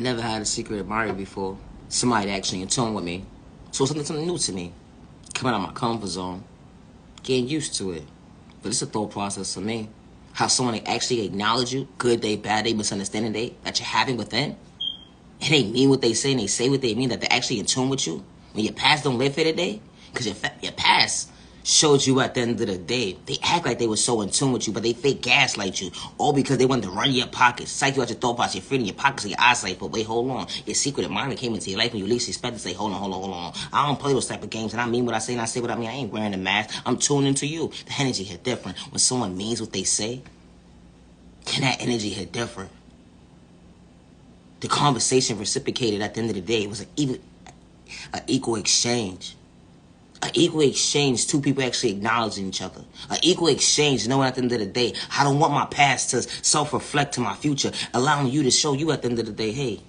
never had a secret admirer before. Somebody actually in tune with me. So it's something new to me. Coming out of my comfort zone. Getting used to it. But it's a thought process for me. How someone actually acknowledge you, good day, bad day, misunderstanding day, that you're having within. And they mean what they say and they say what they mean, that they're actually in tune with you. When your past don't live here today. Because your past showed you at the end of the day. They act like they were so in tune with you, but they fake gaslight you. All because they wanted to run your pockets, psych you out your thought process, your freedom, your pockets, and your eyesight. But wait, hold on. Your secret admirer came into your life when you least expected to say, hold on. I don't play those type of games, and I mean what I say, and I say what I mean. I ain't wearing a mask. I'm tuned into you. The energy hit different. When someone means what they say, can that energy hit different? The conversation reciprocated at the end of the day. It was an equal exchange. An equal exchange, two people actually acknowledging each other. An equal exchange, knowing at the end of the day, I don't want my past to self-reflect to my future, allowing you to show you at the end of the day, hey,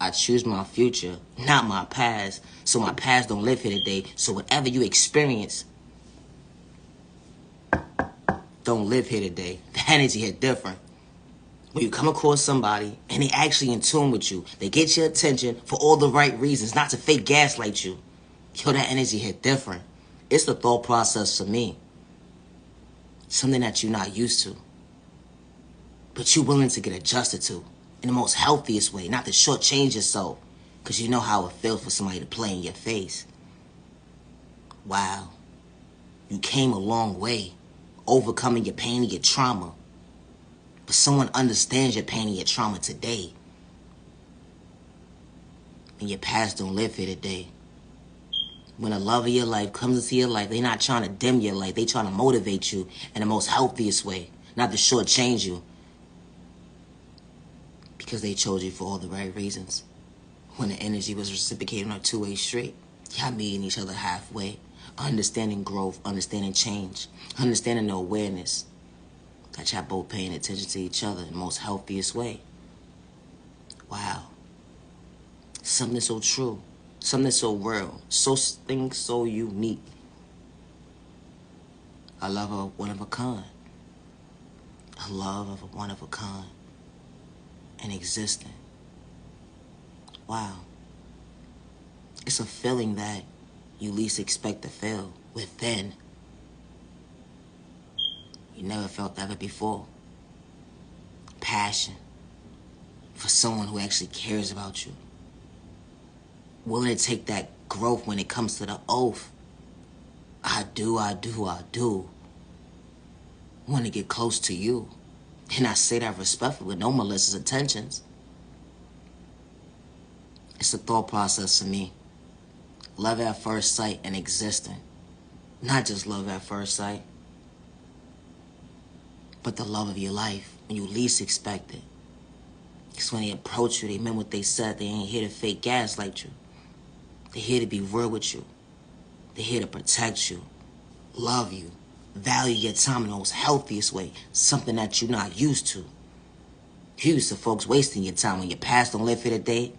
I choose my future, not my past, so my past don't live here today, so whatever you experience don't live here today. The energy hit different. When you come across somebody and they actually in tune with you, they get your attention for all the right reasons, not to fake gaslight you. Yo, that energy hit different. It's the thought process for me. Something that you're not used to. But you're willing to get adjusted to. In the most healthiest way. Not to shortchange yourself. Because you know how it feels for somebody to play in your face. Wow. You came a long way. Overcoming your pain and your trauma. But someone understands your pain and your trauma today. And your past don't live here today. When the love of your life comes into your life, they're not trying to dim your light. They're trying to motivate you in the most healthiest way. Not to shortchange you. Because they chose you for all the right reasons. When the energy was reciprocated on a two-way street, y'all meeting each other halfway. Understanding growth, understanding change. Understanding the awareness. That y'all both paying attention to each other in the most healthiest way. Wow. Something so true. Something so real. Something so unique. A love of one of a kind. A love of a one of a kind. And existing. Wow. It's a feeling that you least expect to feel within. You never felt that before. Passion. For someone who actually cares about you. Willing to take that growth when it comes to the oath. I do. Want to get close to you. And I say that respectfully with no malicious intentions. It's a thought process for me. Love at first sight and existing. Not just love at first sight. But the love of your life when you least expect it. Because when they approach you, they meant what they said. They ain't here to fake gaslight you. They're here to be real with you. They're here to protect you, love you, value your time in the most healthiest way, something that you're not used to. You're used to folks wasting your time when your past don't live here today.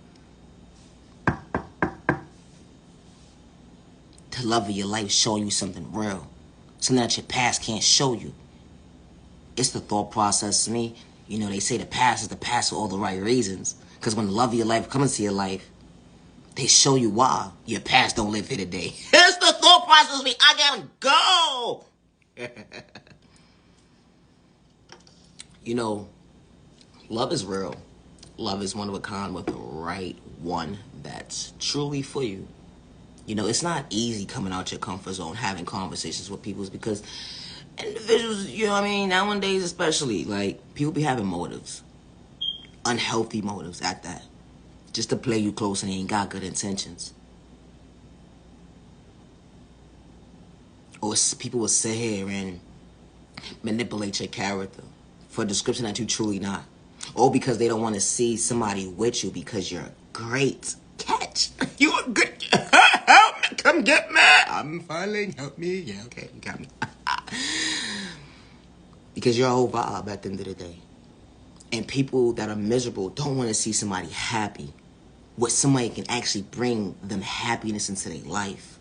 The love of your life showing you something real, something that your past can't show you. It's the thought process to me. You know, they say the past is the past for all the right reasons. Because when the love of your life comes into your life, they show you why your past don't live here today. It's the thought process of me. I gotta go. You know, love is real. Love is one of a kind with the right one that's truly for you. You know, it's not easy coming out your comfort zone, having conversations with people because individuals, you know what I mean, nowadays especially, like, people be having motives. Unhealthy motives at that. Just to play you close and they ain't got good intentions. Or people will sit here and manipulate your character for a description that you truly not. Or because they don't want to see somebody with you because you're a great catch. You a good... Help me, come get me. I'm falling, help me. Yeah, okay, you got me. Because you're a whole vibe at the end of the day. And people that are miserable don't want to see somebody happy. What somebody can actually bring them happiness into their life.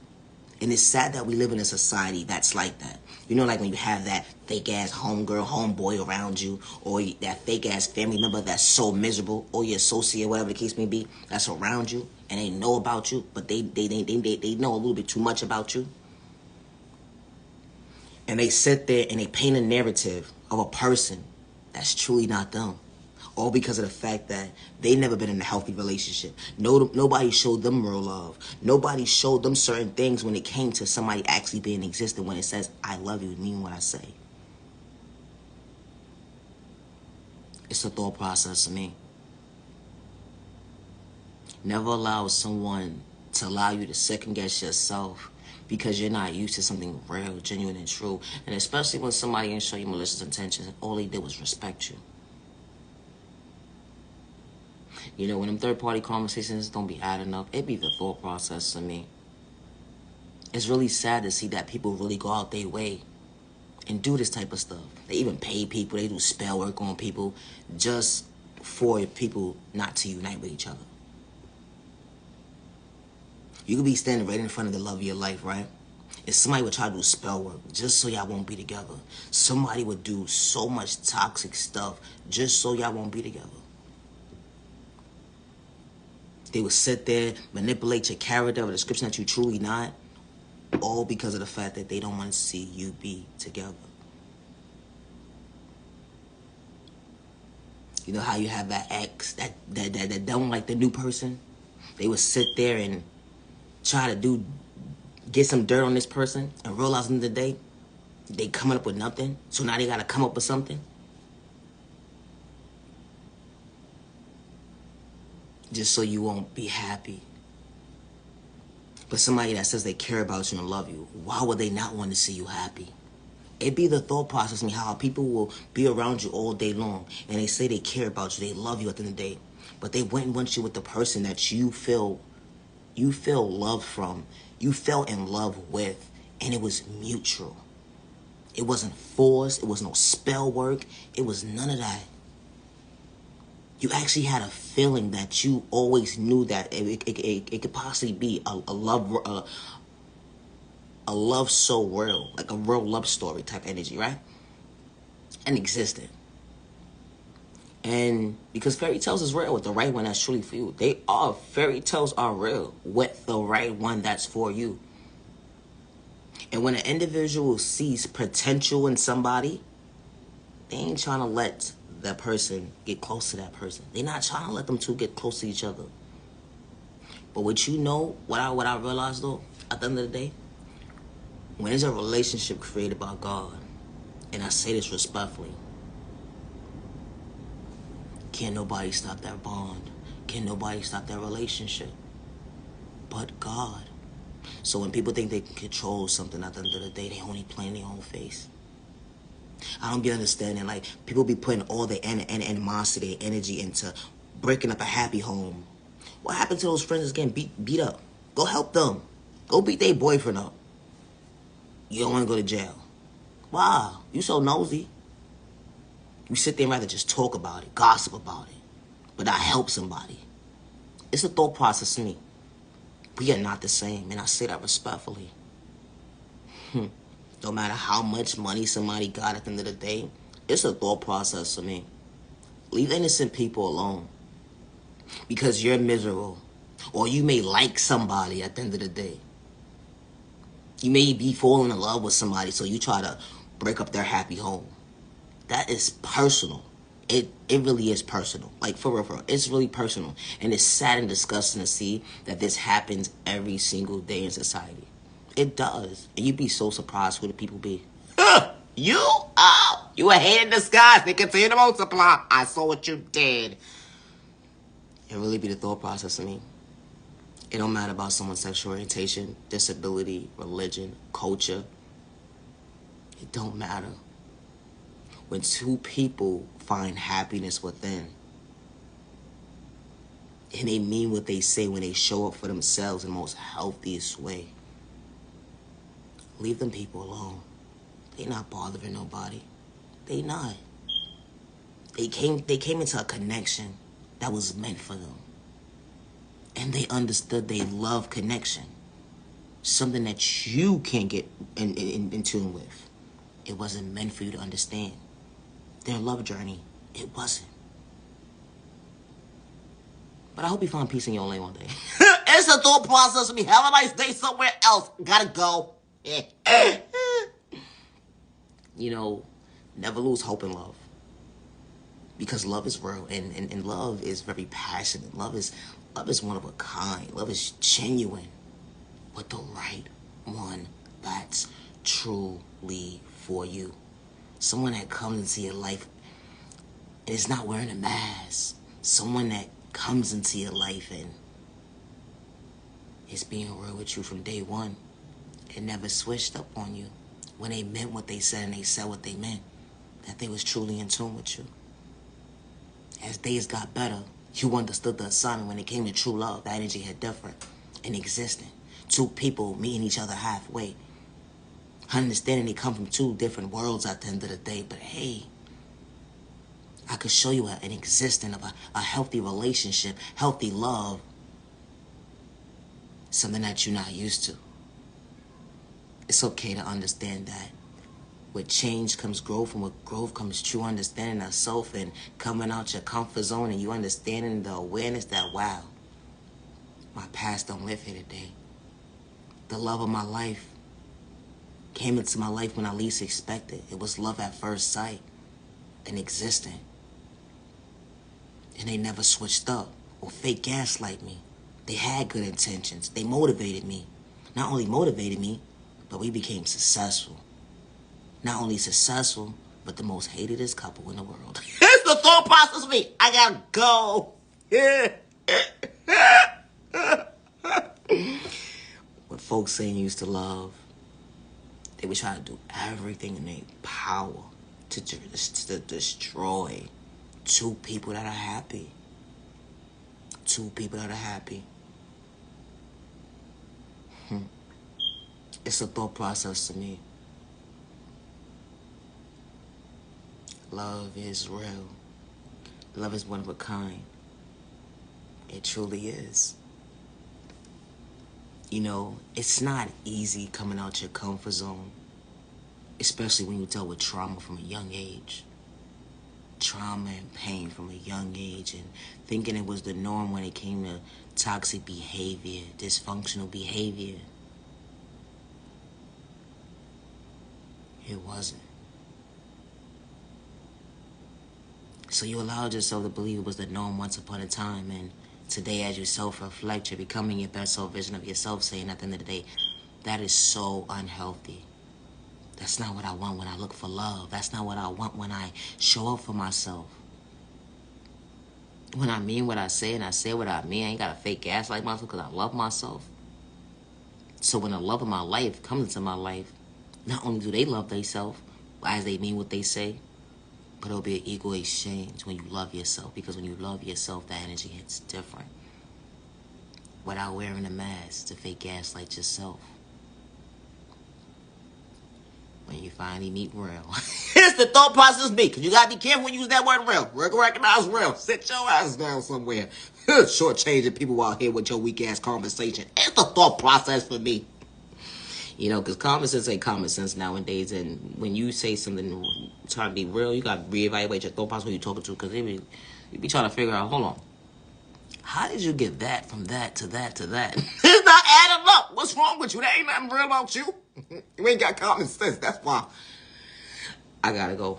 And it's sad that we live in a society that's like that. You know, like when you have that fake ass homegirl, homeboy around you, or that fake ass family member that's so miserable, or your associate, whatever the case may be, that's around you, and they know about you, but they know a little bit too much about you. And they sit there and they paint a narrative of a person that's truly not them. All because of the fact that they never been in a healthy relationship. Nobody showed them real love. Nobody showed them certain things when it came to somebody actually being existent. When it says, I love you, mean what I say. It's a thought process to me. Never allow someone to allow you to second guess yourself because you're not used to something real, genuine, and true. And especially when somebody ain't show you malicious intentions and all they did was respect you. You know, when them third-party conversations don't be adding up, it be the thought process to me. It's really sad to see that people really go out their way and do this type of stuff. They even pay people, they do spell work on people just for people not to unite with each other. You could be standing right in front of the love of your life, right? And somebody would try to do spell work just so y'all won't be together. Somebody would do so much toxic stuff just so y'all won't be together. They would sit there, manipulate your character or the description that you truly not, all because of the fact that they don't want to see you be together. You know how you have that ex that don't like the new person? They would sit there and try to get some dirt on this person and realize in the day they coming up with nothing. So now they got to come up with something. Just so you won't be happy. But somebody that says they care about you and love you, why would they not want to see you happy? It be the thought process and how people will be around you all day long and they say they care about you, they love you at the end of the day, but they wouldn't want you with the person that you feel love from, you fell in love with, and it was mutual. It wasn't forced, it was no spell work, it was none of that. You actually had a feeling that you always knew that it could possibly be a love so real, like a real love story type energy, right? And existed. And because fairy tales is real with the right one that's truly for you. Fairy tales are real with the right one that's for you. And when an individual sees potential in somebody, they ain't trying to let that person get close to that person. They're not trying to let them two get close to each other. But what I realized though, at the end of the day, when there's a relationship created by God, and I say this respectfully, can't nobody stop that bond. Can't nobody stop that relationship. But God. So when people think they can control something at the end of the day, they only play in their own face. I don't be understanding, like, people be putting all their animosity, energy into breaking up a happy home. What happened to those friends that's getting beat up? Go help them. Go beat their boyfriend up. You don't want to go to jail. Wow, you so nosy. You sit there and rather just talk about it, gossip about it, but not help somebody. It's a thought process to me. We are not the same, and I say that respectfully. No matter how much money somebody got at the end of the day, it's a thought process to me. Leave innocent people alone. Because you're miserable. Or you may like somebody at the end of the day. You may be falling in love with somebody, so you try to break up their happy home. That is personal. It really is personal. Like, for real. It's really personal. And it's sad and disgusting to see that this happens every single day in society. It does. And you'd be so surprised who the people be. You? Oh, you a hate in disguise. They continue to multiply. I saw what you did. It really be the thought process to me. It don't matter about someone's sexual orientation, disability, religion, culture. It don't matter. When two people find happiness within, and they mean what they say when they show up for themselves in the most healthiest way, leave them people alone. They not bothering nobody. They not. They came into a connection that was meant for them. And they understood they love connection. something that you can't get in tune with. It wasn't meant for you to understand. Their love journey, it wasn't. But I hope you find peace in your own lane one day. It's a thought process for me. Have a nice day somewhere else. Gotta go. You know, never lose hope in love. Because love is real, and love is very passionate. Love is one of a kind. Love is genuine. With the right one that's truly for you. Someone that comes into your life and is not wearing a mask. Someone that comes into your life and is being real with you from day one. It never switched up on you. When they meant what they said and they said what they meant. That they was truly in tune with you. As days got better, you understood the assignment. When it came to true love, that energy had different and existing. Two people meeting each other halfway. Understanding they come from two different worlds at the end of the day. But hey, I could show you an existence of a healthy relationship, healthy love. Something that you're not used to. It's okay to understand that. With change comes growth, and with growth comes true understanding of self and coming out your comfort zone, and you understanding the awareness that, wow, my past don't live here today. The love of my life came into my life when I least expected. It was love at first sight and existing. And they never switched up or fake gaslight me. They had good intentions. They motivated me. Not only motivated me, but we became successful. Not only successful, but the most hatedest couple in the world. It's the thought process of me. I gotta go. When folks saying you used to love, they would try to do everything in their power to destroy two people that are happy. Two people that are happy. It's a thought process to me. Love is real. Love is one of a kind. It truly is. You know, it's not easy coming out your comfort zone, especially when you dealt with trauma from a young age. Trauma and pain from a young age, and thinking it was the norm when it came to toxic behavior, dysfunctional behavior. It wasn't. So you allowed yourself to believe it was the norm once upon a time, and today as you self-reflect, you're becoming your best self vision of yourself, saying at the end of the day, that is so unhealthy. That's not what I want when I look for love. That's not what I want when I show up for myself. When I mean what I say and I say what I mean, I ain't got to fake gaslight myself because I love myself. So when the love of my life comes into my life, not only do they love themselves as they mean what they say, but it'll be an equal exchange when you love yourself. Because when you love yourself, that energy hits different. Without wearing a mask to fake gaslight yourself. When you finally meet real. It's the thought process of me. Because you got to be careful when you use that word real. Recognize real. Sit your ass down somewhere. Shortchanging people out here with your weak ass conversation. It's the thought process for me. You know, because common sense ain't common sense nowadays. And when you say something trying to be real, you got to reevaluate your thought process who you're talking to. Because you be trying to figure out, hold on. How did you get that from that to that to that? It's not adding up. What's wrong with you? There ain't nothing real about you. You ain't got common sense. That's why I got to go.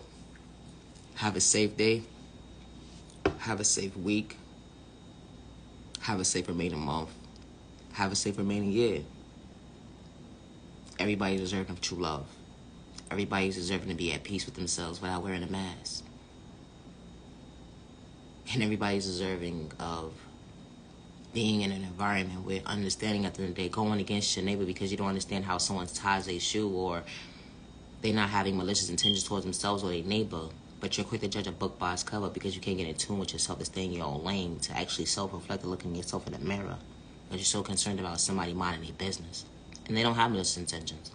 Have a safe day. Have a safe week. Have a safe remaining month. Have a safe remaining year. Everybody's deserving of true love. Everybody's deserving to be at peace with themselves without wearing a mask. And everybody's deserving of being in an environment where understanding at the end of the day, going against your neighbor because you don't understand how someone ties their shoe, or they're not having malicious intentions towards themselves or their neighbor, but you're quick to judge a book by its cover because you can't get in tune with yourself to stay in your own lane, to actually self-reflect and looking at yourself in the mirror, because you're so concerned about somebody minding their business. And they don't have malicious intentions.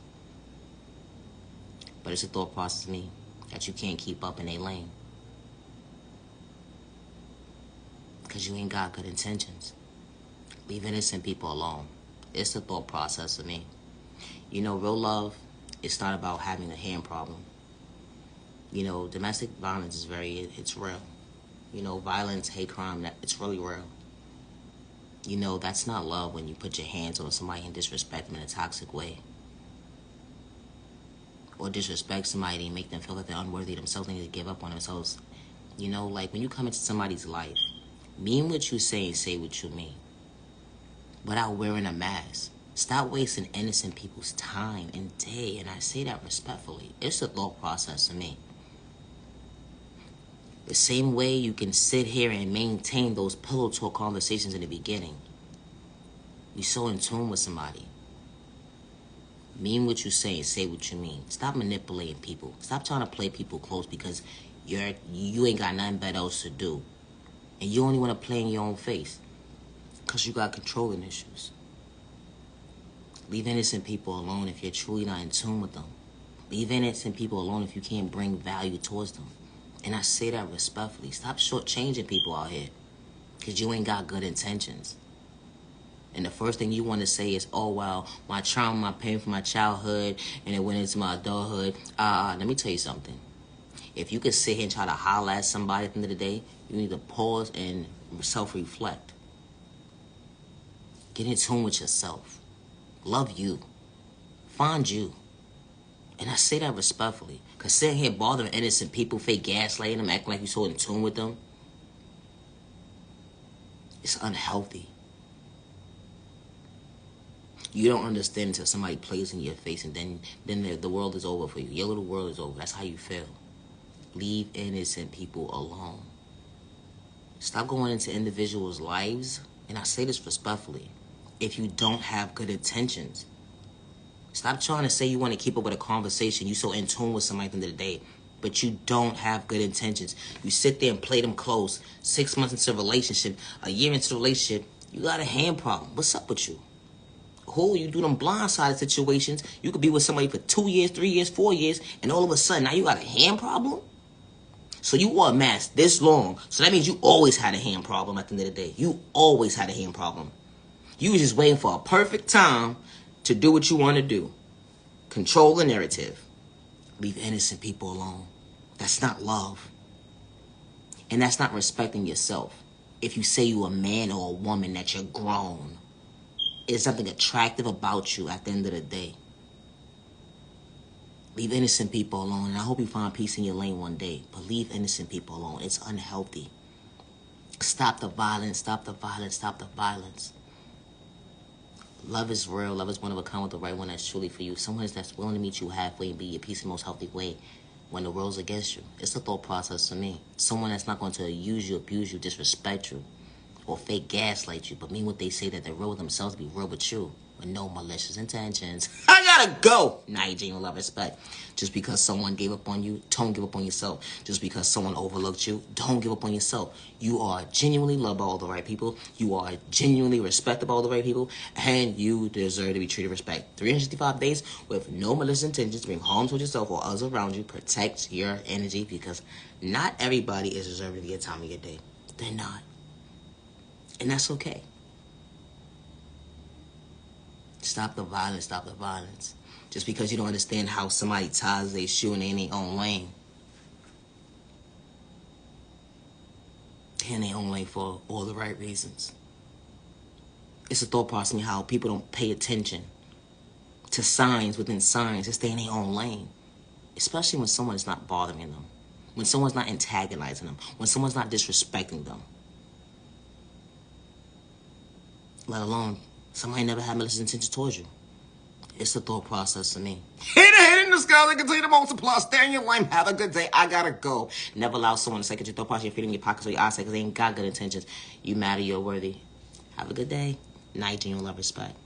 But it's a thought process to me that you can't keep up in a lane. Because you ain't got good intentions. Leave innocent people alone. It's a thought process to me. You know, real love is not about having a hand problem. You know, domestic violence is it's real. You know, violence, hate crime, it's really real. You know, that's not love when you put your hands on somebody and disrespect them in a toxic way. Or disrespect somebody and make them feel that they're unworthy themselves, they need to give up on themselves. You know, like when you come into somebody's life, mean what you say and say what you mean. Without wearing a mask. Stop wasting innocent people's time and day, and I say that respectfully. It's a thought process to me. The same way you can sit here and maintain those pillow talk conversations in the beginning. You're so in tune with somebody. Mean what you say and say what you mean. Stop manipulating people. Stop trying to play people close because you ain't got nothing better else to do. And you only want to play in your own face because you got controlling issues. Leave innocent people alone if you're truly not in tune with them. Leave innocent people alone if you can't bring value towards them. And I say that respectfully. Stop shortchanging people out here because you ain't got good intentions. And the first thing you want to say is, oh, well, my trauma, my pain from my childhood, and it went into my adulthood. Let me tell you something. If you could sit here and try to holler at somebody at the end of the day, you need to pause and self-reflect. Get in tune with yourself. Love you. Find you. And I say that respectfully. Because sitting here bothering innocent people, fake gaslighting them, acting like you're so in tune with them, it's unhealthy. You don't understand until somebody plays in your face, and then the world is over for you. Your little world is over. That's how you feel. Leave innocent people alone. Stop going into individuals' lives, and I say this respectfully, if you don't have good intentions. Stop trying to say you want to keep up with a conversation. You're so in tune with somebody at the end of the day, but you don't have good intentions. You sit there and play them close. 6 months into a relationship, a year into the relationship, you got a hand problem. What's up with you? Who you do them blindsided situations. You could be with somebody for 2 years, 3 years, 4 years, and all of a sudden now you got a hand problem? So you wore a mask this long. So that means you always had a hand problem at the end of the day. You always had a hand problem. You was just waiting for a perfect time to do what you want to do. Control the narrative. Leave innocent people alone. That's not love. And that's not respecting yourself. If you say you're a man or a woman, that you're grown. It's something attractive about you at the end of the day. Leave innocent people alone. And I hope you find peace in your lane one day. But leave innocent people alone. It's unhealthy. Stop the violence. Stop the violence. Stop the violence. Love is real. Love is one of a kind with the right one that's truly for you. Someone that's willing to meet you halfway and be your peace in the most healthy way when the world's against you. It's a thought process for me. Someone that's not going to use you, abuse you, disrespect you, or fake gaslight you, but mean what they say, that they're real with themselves to be real with you, with no malicious intentions. I gotta go. Now you genuine love, respect. Just because someone gave up on you, don't give up on yourself. Just because someone overlooked you, don't give up on yourself. You are genuinely loved by all the right people. You are genuinely respected by all the right people, and you deserve to be treated with respect. 365 days with no malicious intentions to bring harm to yourself or others around you. Protect your energy, because not everybody is deserving of your time of your day. They're not. And that's okay. Stop the violence, stop the violence. Just because you don't understand how somebody ties their shoe and they in their own lane. They're in their own lane for all the right reasons. It's a thought process in how people don't pay attention to signs within signs. They stay in their own lane. Especially when someone is not bothering them. When someone's not antagonizing them. When someone's not disrespecting them. Let alone somebody never had malicious intentions towards you. It's a thought process for me. Hit a hit in the sky, they continue to multiply. Stay in your lane, have a good day. I gotta go. Never allow someone to say that your thought process, your feet in your pockets, or your eyes, because they ain't got good intentions. You matter, you're worthy. Have a good day. Night, genuine love, respect.